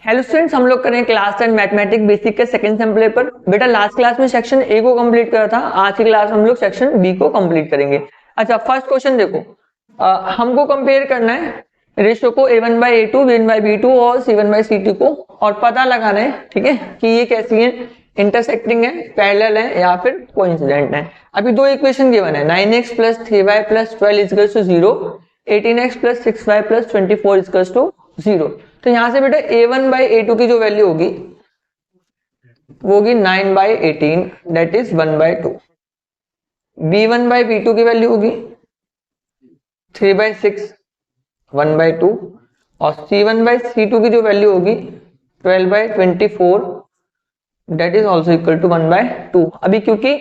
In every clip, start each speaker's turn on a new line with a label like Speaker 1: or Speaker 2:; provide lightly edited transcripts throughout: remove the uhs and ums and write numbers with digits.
Speaker 1: Hello students, हम लोग करें क्लास 10 मैथमेटिक्स बेसिक के सेकंड सैंपल पेपर। बेटा लास्ट क्लास में सेक्शन ए को कंप्लीट करा था, आज की क्लास हम लोग सेक्शन बी को कंप्लीट करेंगे। अच्छा, फर्स्ट क्वेश्चन देखो, हमको कंपेयर करना है रेशियो को a1 by a2, b1 by b2 और c1 बाई c2 को, और पता लगाना है, ठीक है, कि ये कैसी है, इंटरसेक्टिंग है, पैरेलल है या फिर कोइंसिडेंट है। अभी दो इक्वेशन गिवन है, 9x plus 3y plus 12 equals to 0, 18x plus 6y plus 24 equals to 0। तो यहां से बेटा a1 बाई a2 की जो वैल्यू होगी वो होगी 9 by 18, that is 1 by 2। b1 by b2 की वैल्यू होगी 3 बाई 6, 1 बाई 2, और c1 बाई c2 की जो वैल्यू होगी 12 by 24, that is also equal to 1 by 2। अभी क्योंकि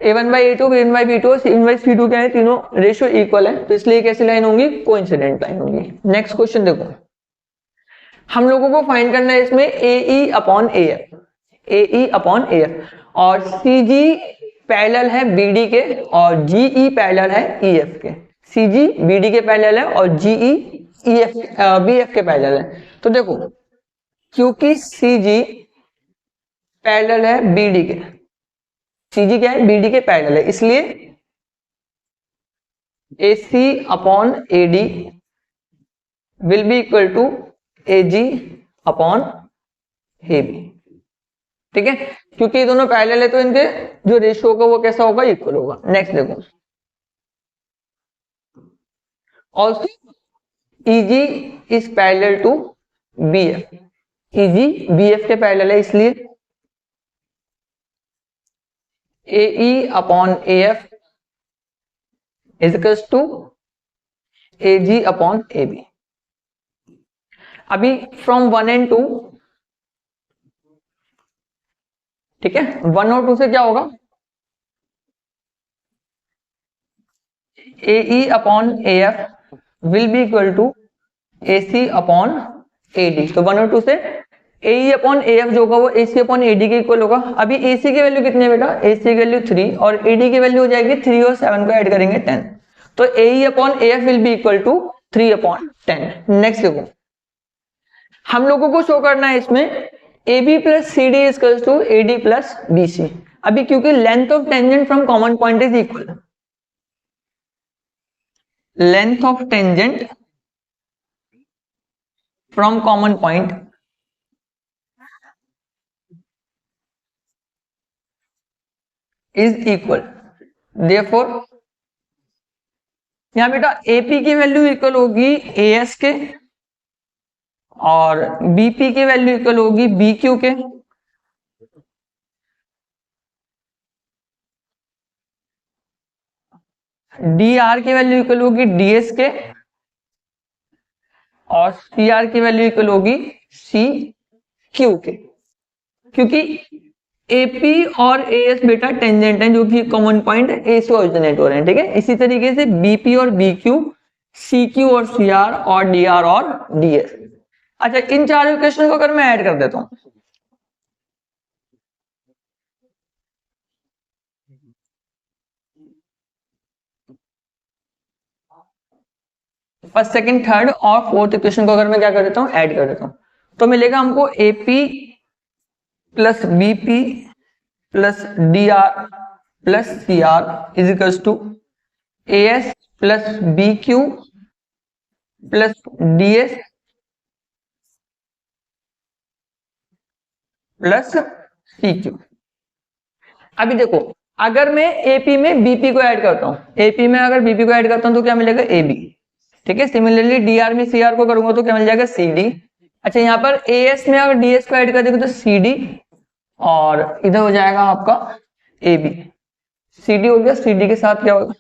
Speaker 1: a1 by a2, b1 by b2 और c1 बाई c2 क्या है, तीनों रेशियो इक्वल है, तो इसलिए कैसी लाइन होंगी, कोइंसिडेंट लाइन होगी। नेक्स्ट क्वेश्चन देखो, हम लोगों को फाइंड करना है इसमें AE upon AF, AE upon AF, और CG पैरेलल है BD के और GE पैरेलल है EF के। CG BD के पैरेलल है और GE BF के पैरेलल है। तो देखो, क्योंकि CG पैरेलल है BD के, CG क्या है, BD के पैरेलल है, इसलिए AC upon AD will be equal to AG upon AB, ठीक है, क्योंकि ये दोनों पैरेलल है तो इनके जो रेशियो होगा वो कैसा होगा, इक्वल होगा। नेक्स्ट देखो, also EG is parallel to BF, EG BF के पैरेलल है, इसलिए AE upon AF is equals to AG upon AB। अभी फ्रॉम 1 एंड 2, ठीक है, 1 और 2 से क्या होगा, AE upon AF will be equal to AC upon AD। तो 1 और 2 से AE अपॉन AF जो होगा वो AC अपॉन AD के इक्वल होगा। अभी AC की वैल्यू कितनी है बेटा, AC की वैल्यू 3 और AD की वैल्यू हो जाएगी 3 और 7 को ऐड करेंगे 10, तो AE upon AF will be equal to 3 upon 10। Next देखो, हम लोगों को शो करना है इसमें AB plus CD equals to AD plus BC। अभी क्योंकि length of tangent from common point is equal, length of tangent from common point is equal, therefore यहां बेटा AP की वैल्यू इक्वल होगी AS के और BP की वैल्यू इक्वल होगी BQ के, DR की वैल्यू इक्वल होगी DS के, और CR की वैल्यू इक्वल होगी CQ के। क्योंकि AP और AS बेटा टेंजेंट है जो कि कॉमन पॉइंट A से ओरिजिनेट हो रहे हैं, ठीक है। इसी तरीके से BP और BQ, CQ और CR और DR और DS। अच्छा, इन चार इक्वेशन को अगर मैं ऐड कर देता हूं, फर्स्ट सेकंड थर्ड और फोर्थ इक्वेशन को अगर मैं क्या कर देता हूं, ऐड कर देता हूं, तो मिलेगा हमको AP plus BP plus DR plus CR is equals to AS plus BQ plus DS plus CQ। अभी देखो, अगर मैं AP में BP को ऐड करता हूं, AP में अगर BP को ऐड करता हूं तो क्या मिलेगा, AB, ठीक है। सिमिलरली DR में CR को करूंगा तो क्या मिल जाएगा, CD। अच्छा, यहां पर AS में अगर DS को ऐड कर देंगे तो CD, और इधर हो जाएगा आपका AB। CD हो गया, CD के साथ क्या होगा,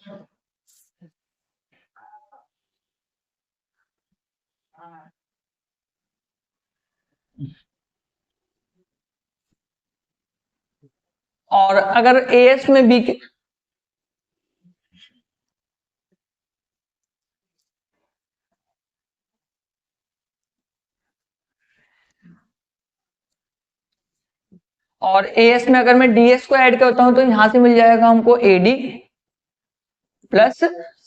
Speaker 1: और अगर AS में B और AS में अगर मैं DS को ऐड करता हूं तो यहां से मिल जाएगा हमको AD plus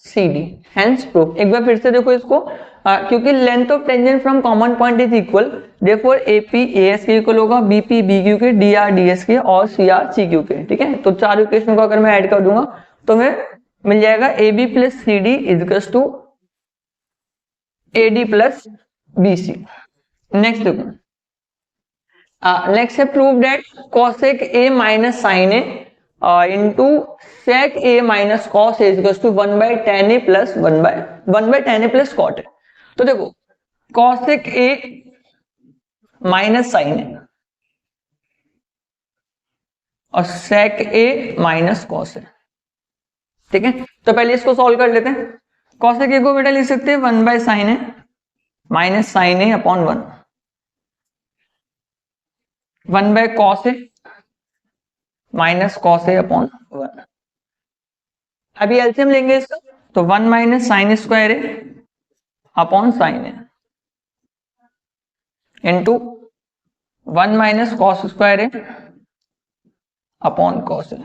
Speaker 1: C D, hence proof. एक बार फिर से देखो इसको, क्योंकि length of tangent from common point is equal, therefore AP AS के इक्वल होगा, बीपी बीक्यू के, डीआर डीएस के और सीआर सीक्यू के। ठीक है, तो चार इक्वेशन को अगर मैं ऐड कर दूंगा तो मैं मिल जाएगा A B plus C D equals to A D plus B C. Next देखो, नेक्स्ट है prove that cosec A minus sine A into sec A minus cos A equals to 1/tan A plus 1/tan A plus cot A. तो देखो cosec A minus sine A और sec A minus cos ए। ठीक है, तो पहले इसको solve कर लेते हैं। कॉसेक ए को बेटा लिख सकते हैं 1/sin ए माइनस साइन ए अपॉन 1/cos ए माइनस कॉस ए अपॉन 1। अभी एलसीएम लेंगे इसका, तो 1 minus sign square A upon sine A into 1 minus cos square A upon cos A.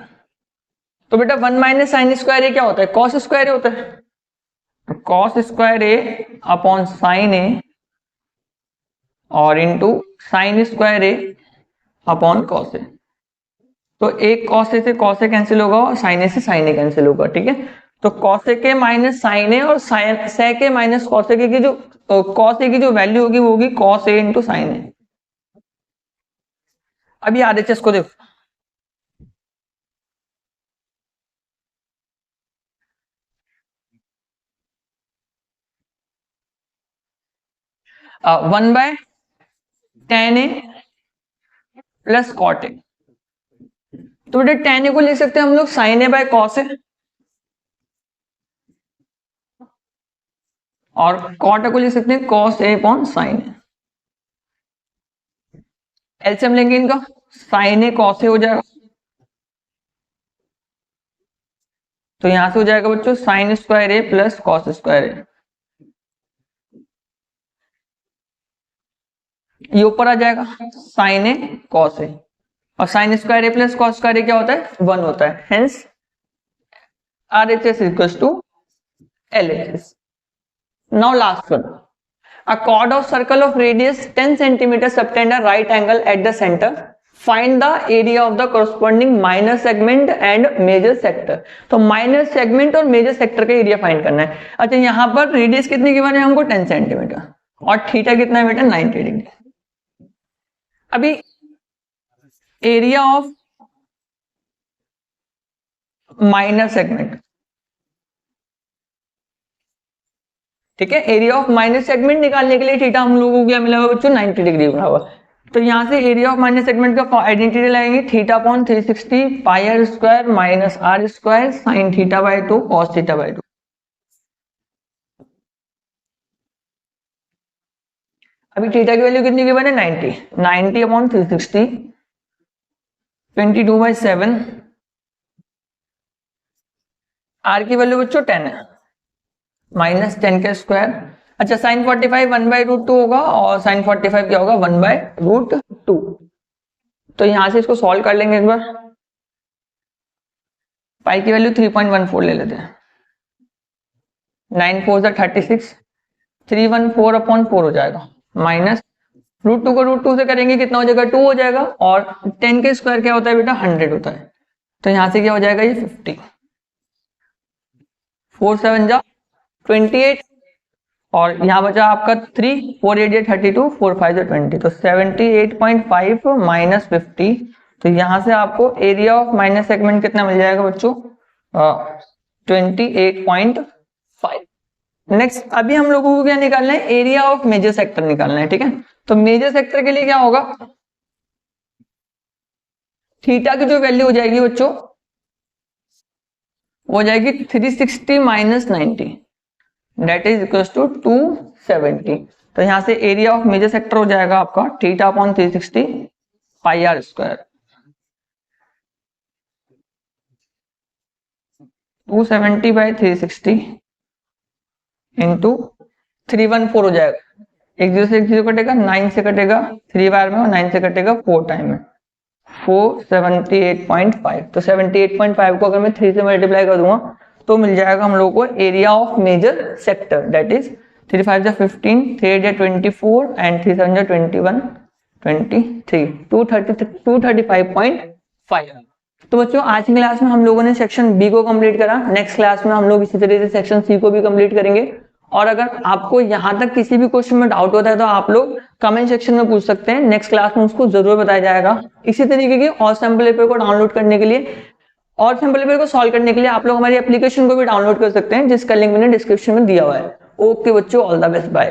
Speaker 1: तो बेटा 1 माइनस साइन स्क्वायर ए क्या होता है, कॉस स्क्वायर ए होता है। Cos square A upon sine A और into sine square A upon cos A. तो एक कॉस ए से कॉस ए कैंसिल होगा और साइन ए से साइन ए कैंसिल होगा। ठीक है, तो कॉस ए के माइनस साइन ए और सेक ए माइनस कॉस ए की जो कॉस ए की जो वैल्यू होगी वो होगी कॉस ए इंटू साइन ए। अभी आरएचएस को देखो, 1/tan A plus cot A. तो बेटा tan ए को लिख सकते हैं हम लोग sign A by cos A और कॉट ए को लिख सकते हैं cos A upon sine A. LCM लेंगे इनका, साइन ए कॉस ए हो जाएगा, तो यहां से हो जाएगा बच्चों sine square A plus cos square A. ये ऊपर आ जाएगा साइन ए कॉस ए और sine square A plus cos square A क्या होता है, 1 होता है। Hence RHS equals to LHS। Now last one, a chord of circle of radius 10 cm subtend a right angle at the center, find the area of the corresponding minor segment and major sector। तो minor segment और major sector का area find करना है। अच्छा, यहाँ पर radius कितनी given है हमको 10 सेंटीमीटर और थीटा कितना है बेटा 90 डिग्री। अभी एरिया ऑफ माइनर सेगमेंट, ठीक है, एरिया ऑफ माइनर सेगमेंट निकालने के लिए थीटा हम लोगों को क्या मिला हुआ बच्चों 90 डिग्री बना हुआ। तो यहां से एरिया ऑफ माइनर सेगमेंट का आइडेंटिटी लगाएंगे, theta upon 360 pi R square minus R square sine theta by 2 cos theta by 2। अभी थीटा की वैल्यू कितनी गिवन है 90 अपॉन 360 22/7, आर की वैल्यू बच्चों 10 है माइनस 10 का स्क्वायर। अच्छा, साइन 45 1/√2 होगा और साइन 45 क्या होगा 1/√2। तो यहां से इसको सॉल्व कर लेंगे एक बार। पाई की वैल्यू 3.14 ले लेते हैं, 9 4 36, 314 अपॉन 4 हो जाएगा माइनस √2 को √2 से करेंगे कितना हो जाएगा 2 हो जाएगा और 10 के स्क्वायर क्या होता है बेटा 100 होता है। तो यहां से क्या हो जाएगा ये 50, 4 7 जा 28 और यहां बचा आपका 3, 4 8 जा 32, 4 5 जा 20, तो 78.5 माइनस 50। तो यहां से आपको एरिया ऑफ माइनस सेगमेंट कितना मिल जाएगा बच्चों 28.5। नेक्स्ट, अभी हम लोगों को क्या निकालना है, एरिया ऑफ मेजर सेक्टर निकालना है। ठीक है, तो मेजर सेक्टर के लिए क्या होगा, थीटा की जो वैल्यू हो जाएगी बच्चों वो जाएगी 360 minus 90, that is equal to 270। तो यहां से एरिया ऑफ मेजर सेक्टर हो जाएगा आपका theta upon 360 pi R square, 270 by 360 into 314 हो जाएगा, एक 0 से एक 0 कटेगा, 9 से कटेगा 3 बार में और 9 से कटेगा 4 टाइम में, 478.5। तो 78.5 को अगर मैं 3 से मल्टीप्लाई कर दूंगा तो मिल जाएगा हम लोगों को area of major sector, that is 3 5 जा 15, 3 8 जा 24 एंड 3 7 जा 21, 23, 235.5। तो बच्चों आज की क्लास में हम लोगों ने सेक्शन बी को कंप्लीट करा। नेक्स्ट क्लास में हम लोग इसी तरीके से सेक्शन सी को भी कंप्लीट करेंगे। और अगर आपको यहाँ तक किसी भी क्वेश्चन में डाउट होता है तो आप लोग कमेंट सेक्शन में पूछ सकते हैं, नेक्स्ट क्लास में उसको जरूर बताया जाएगा। इसी तरीके के और सैम्पल पेपर को डाउनलोड करने के लिए और सैम्पल पेपर को सॉल्व करने के लिए आप लोग हमारी एप्लीकेशन को भी डाउनलोड कर सकते हैं, जिसका लिंक मैंने डिस्क्रिप्शन में दिया हुआ है। ओके बच्चों, ऑल द बेस्ट, बाय।